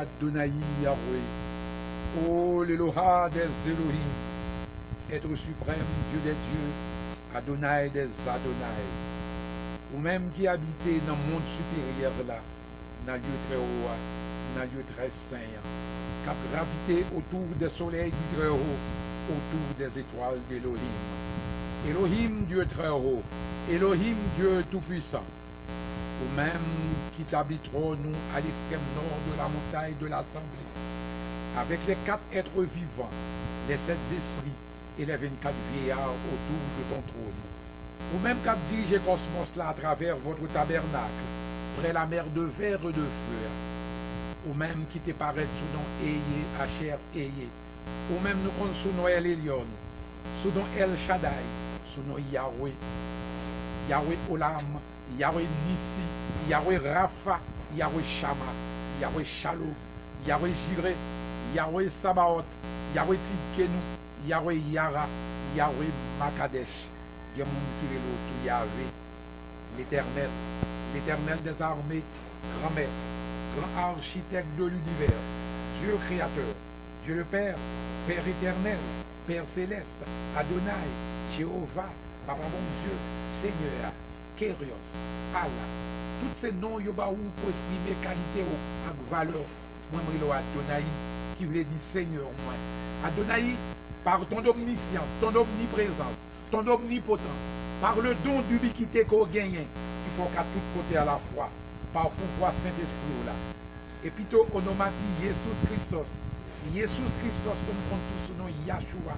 Adonai Yahweh. Oh, l'Eloha des Elohim, être suprême, Dieu des dieux, Adonai des Adonai. Ou même qui habitez dans le monde supérieur là, dans le lieu très haut, dans le lieu très saint, qui a gravité autour des soleils du très haut, autour des étoiles d'Elohim. Elohim, Dieu très haut, Elohim, Dieu tout-puissant. Ou même qui habiteront nous à l'extrême nord de la montagne de l'Assemblée, avec les 4 êtres vivants, les 7 esprits et les 24 vieillards autour de ton trône. Ou même qu'à diriger cosmos là à travers votre tabernacle, près la mer de verre de feu. Ou même qui te paraît sous nom Eye, Asher, Eye. Ou même nous compte sous nom El Elyon, sous nom El Shaddai, sous nom Yahweh, Yahweh Olam, Yahweh Nissi, Yahweh Rapha, Yahweh Shama, Yahweh Shalom, Yahweh Jireh, Yahweh Sabaoth, Yahweh Tidkenu, Yahweh Yara, Yahweh Makadesh. Il y a un monde qui est l'autre, Yahweh, l'Éternel des armées, grand maître, grand architecte de l'univers, Dieu créateur, Dieu le Père, Père éternel, Père céleste, Adonai, Jéhovah, Papa bon Dieu, Seigneur, Kyrios, Allah. Tous ces noms yo ba ou pour exprimer qualité ou valeur. Moi je Adonai qui veut dire Seigneur moi. Adonai par ton omniscience, ton omniprésence, ton omnipotence, par le don d'ubiquité qu'on gagne, il faut qu'à tout côté à la fois, par pouvoir Saint-Esprit là. Et puis tout onomatie Jesus Christos, Jesus Christos comme on tout son nom Yahshua,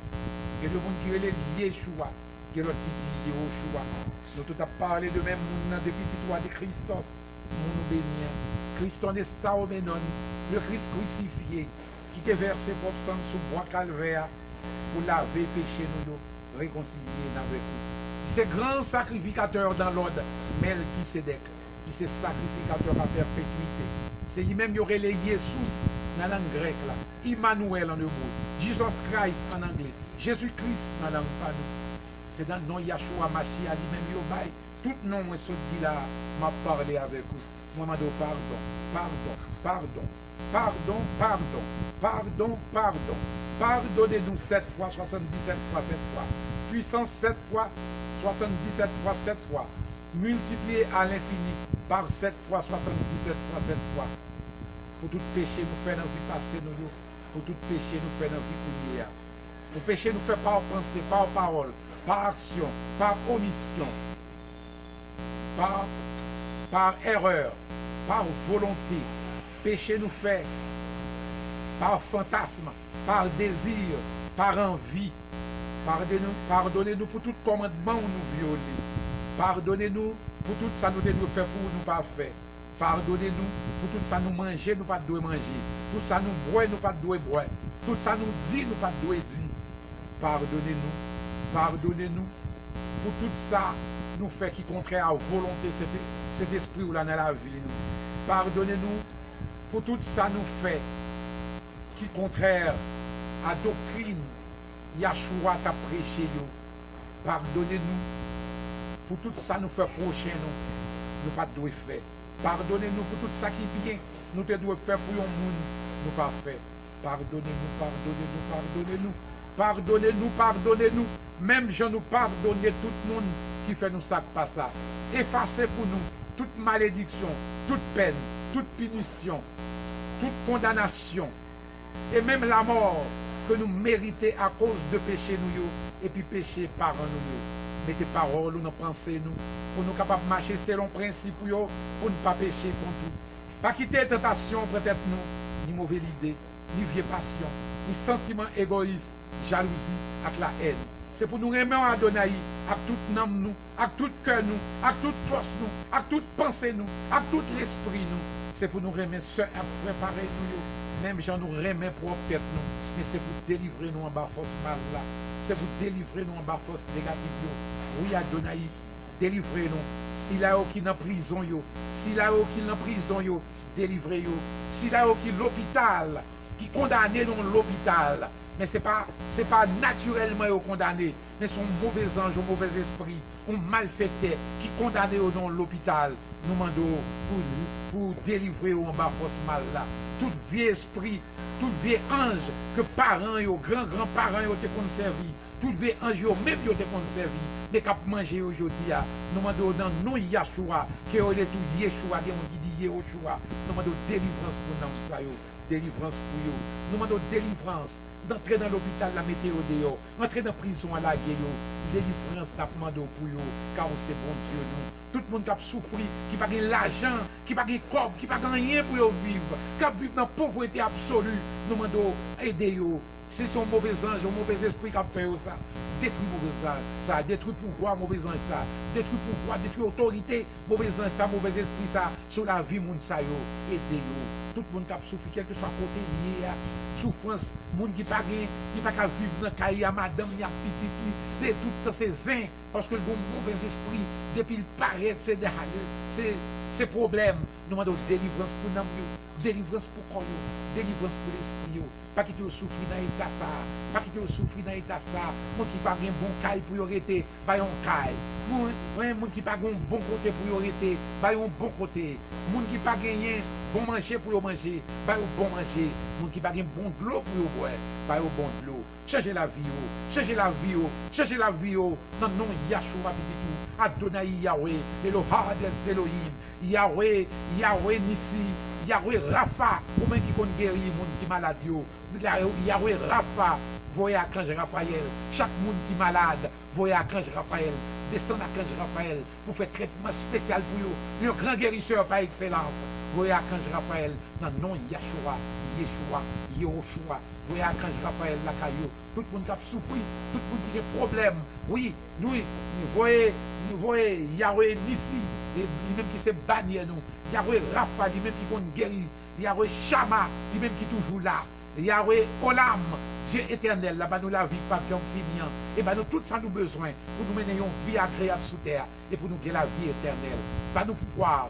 et le monde qui est Yeshua, qui est l'autre qui dit Yehoshua. Nous tout a parlé de même monde depuis toi de Christos, mon béni, Christon Estaomenon, le Christ crucifié, qui te verse ses propres sang sous bois calvaire pour laver péché nous, réconcilier avec nous. C'est grand sacrificateur dans l'ordre, Melchisedec, qui c'est sacrificateur à perpétuité. C'est lui-même, il y aurait les Jesus dans la langue grecque, là. Emmanuel en hébreu, Jesus Christ en anglais, Jésus-Christ dans la langue panou. C'est dans le nom Yahshua Mashiach, lui-même, il y a tout nom, moi, ce qui là, m'a parlé avec vous. Moi, m'a dit pardon, pardon, pardon, pardon, pardon, pardon, pardon. Pardonnez-nous 7 fois, 77 fois 7 fois. Puissance 7 fois, 77 fois 7 fois. Multiplié à l'infini par 7 fois, 77 fois 7 fois. Pour tout péché, nous faire dans la vie passée, nous. Pour tout péché, nous faire dans la vie première. Pour péché, nous faire par pensée, par parole, par action, par omission, par erreur, par volonté. Péché nous fait par fantasme, par désir, par envie. Pardonnez-nous pour tout commandement où nous violer. Pardonnez-nous pour tout ça nous devons faire pour nous pas faire. Pardonnez-nous pour tout ça nous manger, nous pas devons manger. Tout ça nous boire, nous pas devons boire. Tout ça nous dit, nous pas devons dire. Pardonnez-nous, pardonnez-nous pour tout ça nous fait qui contraire à la volonté cet esprit ou là dans la vie. Pardonnez-nous pour tout ça nous fait qui contraire à doctrine Yahshua t'a prêché. Pardonnez-nous pour tout ça nous fait prochain nous pas devons faire. Pardonnez-nous pour tout ça qui est bien nous devons faire pour un monde nous pas faire. Pardonnez-nous, pardonnez-nous, pardonnez-nous. Pardonnez-nous, pardonnez-nous. Même je nous pardonner tout le monde qui fait nous ça pas ça. Effacez pour nous toute malédiction, toute peine, toute punition, toute condamnation et même la mort que nous méritons à cause de péché nous et puis péché par nous. Mettez paroles ou nos pensées nous pour nous capables de marcher selon principe pour ne pas pécher contre tout. Pas quitter tentation peut-être nous, ni mauvaise idée, ni vieille passion, ni sentiment égoïste, jalousie avec la haine. C'est pour nous remettre à Adonai, avec toute âme nous, avec tout cœur nous, avec toute force nous, avec toute pensée nous, avec tout l'esprit nous. C'est pour nous remettre ce à préparer nous. Même j'en nous remet propre tête nous. Mais c'est pour délivrer nous en bas force mal là. C'est pour délivrer nous en bas force négative. Oui Adonai, délivrez-nous. Si là qui est en prison yo, si là qui est en prison yo, délivrez yo. Si là qui est l'hôpital, qui condamné dans l'hôpital, mais c'est pas naturellement au condamné, mais son mauvais ange, un mauvais esprit, un malfaiteur qui condamné dans l'hôpital, nous demandons pour délivrer en bas force mal là. Tout vieux esprit, tout vieux ange que parents et grands-parents ont été conservés, tout vieux ange même ont été conservés, mais qui manger aujourd'hui, nous demandons dans nous Yahshua, qui est tout Yeshua, qui dit Yeshua, nous demandons délivrance pour nous, délivrance pour eux, nous demandons délivrance. D'entrer dans l'hôpital, la météo dehors, entrer dans la prison à la gueule, délivrance n'a pas demandé pour eux, car c'est bon Dieu nous. Tout le monde qui a souffert, qui n'a pas l'argent, qui n'a pas de corps, qui n'a pas rien pour vivre, qui vivent dans la pauvreté absolue, nous demandons aider eux. C'est son mauvais ange, un mauvais esprit qui a fait ça. Détruit mauvais ange, ça, détruit pouvoir, mauvais ange, ça, détruit pouvoir, détruit autorité, mauvais ange, ça, mauvais esprit, ça, sur la vie, moun sa yo, aidez-yo. Tout le monde qui a souffert, quel que soit côté lié à souffrance, moun qui n'a pas vivre dans le cahier à madame, il y a petit, et tout ces zins, parce que le mauvais esprit, depuis il paraît, c'est problème. Nous demandons délivrance pour nous, délivrance pour corps, délivrance pour l'esprit. Pas qu'il souffre dans l'état ça, pas qu'il souffre dans l'état ça, moun qui pas un bon caille pour y arrêter, bah un caille. Moun qui pas un bon côté pour y arrêter, bah un bon côté. Moun qui pas gagné bon manger pour y manger, bah un bon manger. Moun qui pas un bon de l'eau pour y boire, bah un bon de l'eau. Changez la vie, changez la vie, changez la vie. Non, non, Yahshua tout. Adonai Yahweh, Elohad Elohim, Yahweh, Yahweh Nissi, Yahweh Rafa, ou même qui compte guérir, moun qui malade yo. Yahweh Rafa, voyez Archange Raphaël. Chaque monde qui est malade, voyez Archange Raphaël. Descendez Archange Raphaël pour faire traitement spécial pour eux. Le grand guérisseur par excellence. Voyez Archange Raphaël dans le nom Yahshua, Yehoshua. Voyez Archange Raphaël la caillou. Tout le monde qui a souffert, tout le monde qui a des problèmes. Oui, nous voyez Yahweh Nissi, lui-même qui s'est banni nous. Yahweh Rapha, lui-même qui compte guérir. Yahweh Shama, lui-même qui est toujours là. Yahweh Olam, Dieu éternel, là-bas nous la vie, pas qui finir. Et bien nous tout ça nous besoin pour nous mener une vie agréable sous terre et pour nous gagner la vie éternelle. Pas nous pouvoir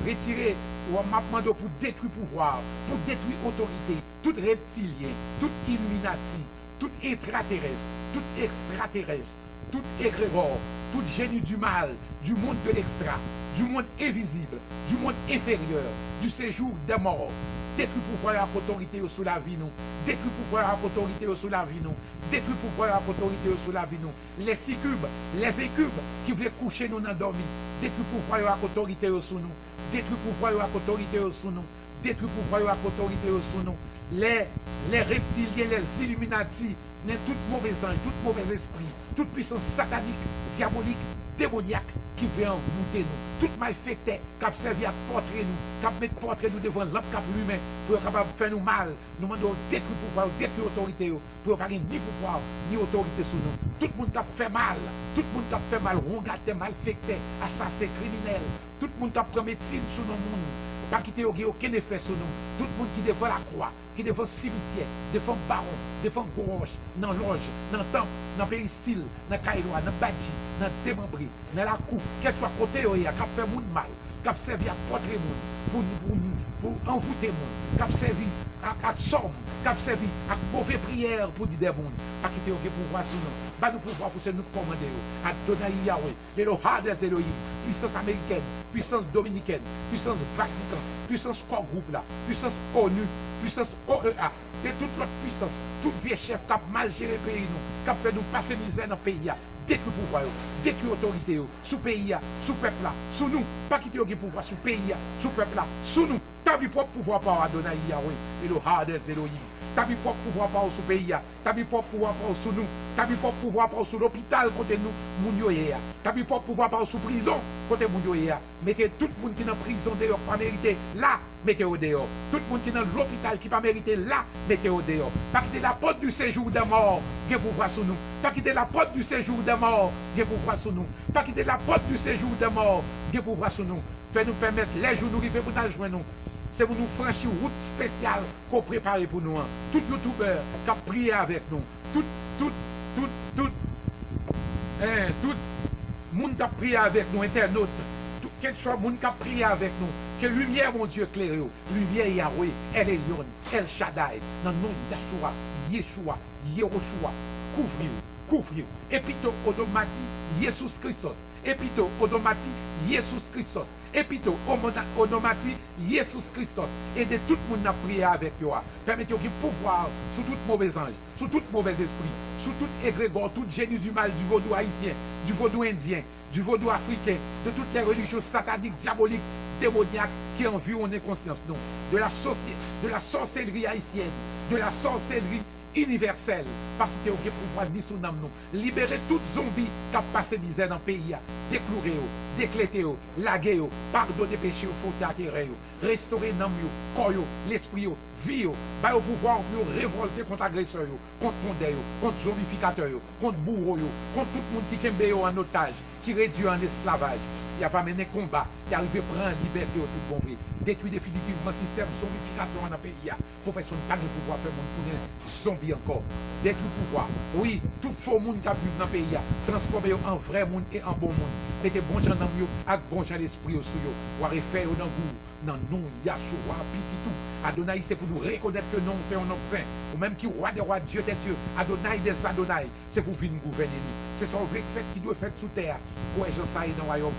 retirer ou en pour détruire pouvoir, pour détruire autorité, tout reptilien, tout illuminati, tout extraterrestre, tout égrégore, tout génie du mal, du monde de l'extra, du monde invisible, du monde inférieur, du séjour des morts. Détruit pouvoir à autorité sous la vie nous. Détruit pouvoir à autorité sous la vie nous. Détruit pouvoir à autorité sous la vie nous. Les succubes, les écubes qui voulaient coucher nous dans dormi. Détruit pouvoir à autorité sous nous. Détruit pouvoir à autorité sous nous. Détruit pouvoir à autorité sous nous. Les reptiliens, les illuminati, tout mauvais ange, tout mauvais esprit, toute puissance satanique, diabolique, démoniaque qui veut envoûter nous. Tout malfaiteur qui a servi à portrer nous, qui a mis portrer nous devant l'homme qui a humain pour être capable de faire nous mal. Nous demandons détruire pouvoir, détruire autorité pour pas ni pouvoir ni autorité sur nous. Tout le monde qui a fait mal, tout le monde qui a fait mal, rongaté, malfaiteur, assassin, criminel, tout le monde qui a pris médecine sur nos mondes. Pas quitter aucun effet sur nous. Tout le monde qui défend la croix, qui défend le cimetière, défend le baron, défend le gauche, dans l'orge, dans le temple, dans le péristyle, dans le caïlois, dans le badji, dans le démembré, dans la coupe, qu'est-ce soit côté, qui a fait monde mal, qui a servi à porter monde, pour envoûter monde, qui a servi à somme, qui a servi à mauvaise prière pour dire des mondes. Pas quitter aucun pouvoir sur nous. Pas nous pouvoir pour nous commander. Adonai Yahweh, l'Elohad des Elohim, puissance américaine, puissance dominicaine, puissance Vatican, puissance corps groupe là, puissance ONU, puissance OEA, et toute l'autre puissance, tout vieux chef qui a mal géré le pays, qui a fait nous passer misère dans le pays, détruire pouvoir, détruire autorité, sous pays, sous peuple là, sous nous, pas quitter aucun pouvoir sous pays, sous peuple là, sous nous, t'as mis propre pouvoir par Adonai Yahweh, l'Elohad des Elohim. T'as mis propre pouvoir par sous pays, t'as mis propre pouvoir par sous nous, t'as mis propre pouvoir par sous l'hôpital côté nous, moun yo ya. T'as mis propre pouvoir par sous prison côté moun yo ya. Mettez tout le monde qui est dans prison dehors pas mérité là, mettez au dehors. Tout le monde qui est dans l'hôpital qui pas mérité là, mettez au dehors. Pas quitter la porte du séjour des morts, viens pouvoir sous nous. Pas quitter la porte du séjour des morts, viens pouvoir sous nous. Pas quitter la porte du séjour des morts, viens pouvoir sous nous. Fais nous permettre les jours nous arriver pour nous joindre nous. C'est pour nous franchir une route spéciale qu'on prépare pour nous. Tout youtubeur qui a prié avec nous. Tout monde qui a prié avec nous, internautes. quel soit le monde qui a prié avec nous, que lumière, mon Dieu, éclaire, lumière Yahweh, El Elyon, El Shaddai, dans le nom de Yahshua, Yeshua, Yehoshua, couvrir, épito automatique, Jesus Christos, épito automatique, Jesus Christos, épito automatique, Jesus Christos, et de tout le monde à prier avec vous, permettez-vous qu'il pouvoir sur tout mauvais ange, sur tout mauvais esprit, sur tout égrégore, tout génie du mal, du vaudou haïtien, du vaudou indien, du vaudou africain, de toutes les religions sataniques, diaboliques, démoniaques qui environnent conscience, non, de la sorcellerie haïtienne, de la sorcellerie universelle, parce que vous pouvoir ni son âme, non. Libérer tout zombie qui a passé misère dans le pays, déclourer, décléter, laguer, pardonner péché, faute à terre, restaurer l'âme, corps, l'esprit, vie, au pouvoir pour révolter contre agresseurs, contre condamnés, contre zombificateurs, contre bourreaux, contre tout le monde qui est en otage, qui réduit en esclavage. Il a pas mené combat, qui arrive à prendre liberté au tout bon vrai, détruire définitivement le système zombification dans le pays, pour personne pas de pouvoir faire mon pour zombie encore, détruire le pouvoir. Oui, tout faux monde qui a vécu dans le pays, transformer en vrai monde et en bon monde. Mettez bon gens dans le avec bon gens l'esprit au sous pour refaire dans goût. Non, non, Yahshua, piti tout. Adonai, c'est pour nous reconnaître que non, c'est un homme saint. Ou même qui roi des rois, Dieu des dieux. Adonai des Adonai, c'est pour venir gouverner nous. C'est son vrai fait qui doit faire sous terre. Pour les gens ça dans le royaume.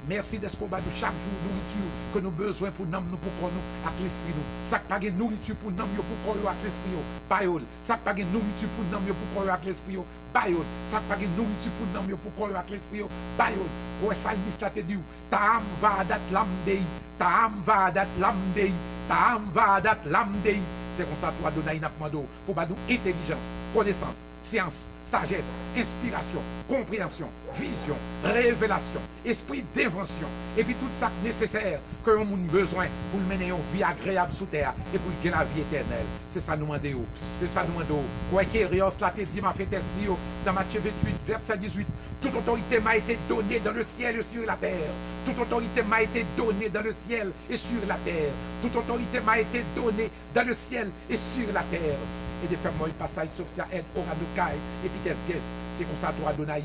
Merci de ce combat de chaque jour, nourriture que nous avons besoin pour nous, pour corps nous, avec l'esprit nous. Ça pas de nourriture pour nous, pour corps nous, avec l'esprit nous. Bayol. Ça pas de nourriture pour nous, pour corps nous, avec l'esprit nous. Bayol. Ça pas de nourriture pour nous, pour corps nous, avec l'esprit nous. Bayol. Pour le salmiste là te dit, Taam vadat lamdei, Taam vadat lamdei, Taam vadat lamdei. C'est comme ça, toi, Adonai, n'a pas demandé pour nous intelligence, connaissance, science, sagesse, inspiration, compréhension, vision, révélation, esprit d'invention, et puis tout ça nécessaire que l'on a besoin pour mener une vie agréable sous terre et pour gagner la vie éternelle. C'est ça nous demandons. C'est ça nous demandons. Quoi que Rios l'a dit, m'a fait tester dans Matthieu 28, verset 18. Toute autorité m'a été donnée dans le ciel et sur la terre. Toute autorité m'a été donnée dans le ciel et sur la terre. Toute autorité m'a été donnée dans le ciel et sur la terre. Et de faire moi un passage sur sa aide, Oranokai, et Peter Guest. C'est comme ça, toi, Adonai.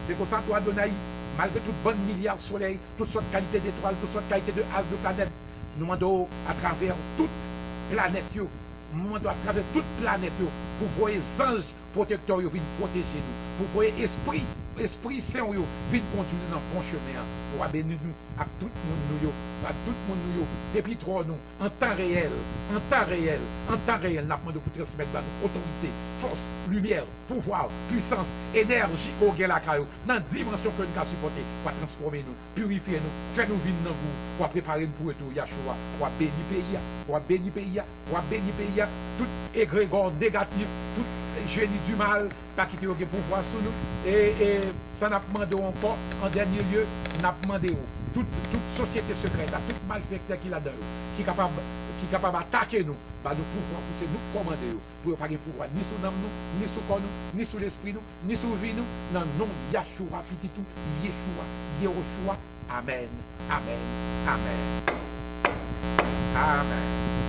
C'est comme ça, toi, Adonai. Malgré toute bonne milliard de soleil, toutes sortes de qualités d'étoiles, toutes sortes de qualités de haves de planètes, nous demandons à travers toute planète, nous demandons à travers toute planète, pour voir les anges protecteurs venir protéger nous, pour voir Esprit Saint venir continuer dans le bon chemin, pour bénir nous à tout le monde, à tout le monde, depuis trois nous, en temps réel, nous demandons pour transmettre nous autorité, force, lumière, pouvoir, puissance, énergie qu'on a la caillou, dans la dimension que nous avons supporter, pour transformer nous, purifier nous, faire nous vivre dans vous, pour préparer nous pour tout, Yahshua, pour bénir le pays, tout égrégore négatif, tout génie du mal, pas quitter aucun pouvoir sur nous. Et ça n'a pas demandé encore, en dernier lieu, n'a pas demandé toute société secrète, à tout malfaiteur qui là-dedans, qui est capable d'attaquer nous, bah nous pouvoir, c'est nous commander, pour ne pas pouvoir ni sur nous, ni sur corps nous, ni sur l'esprit nous, ni sur vie nous, dans le nom de Yahshua, petit tout, Yeshua, Yehoshua, Amen, Amen, Amen, Amen.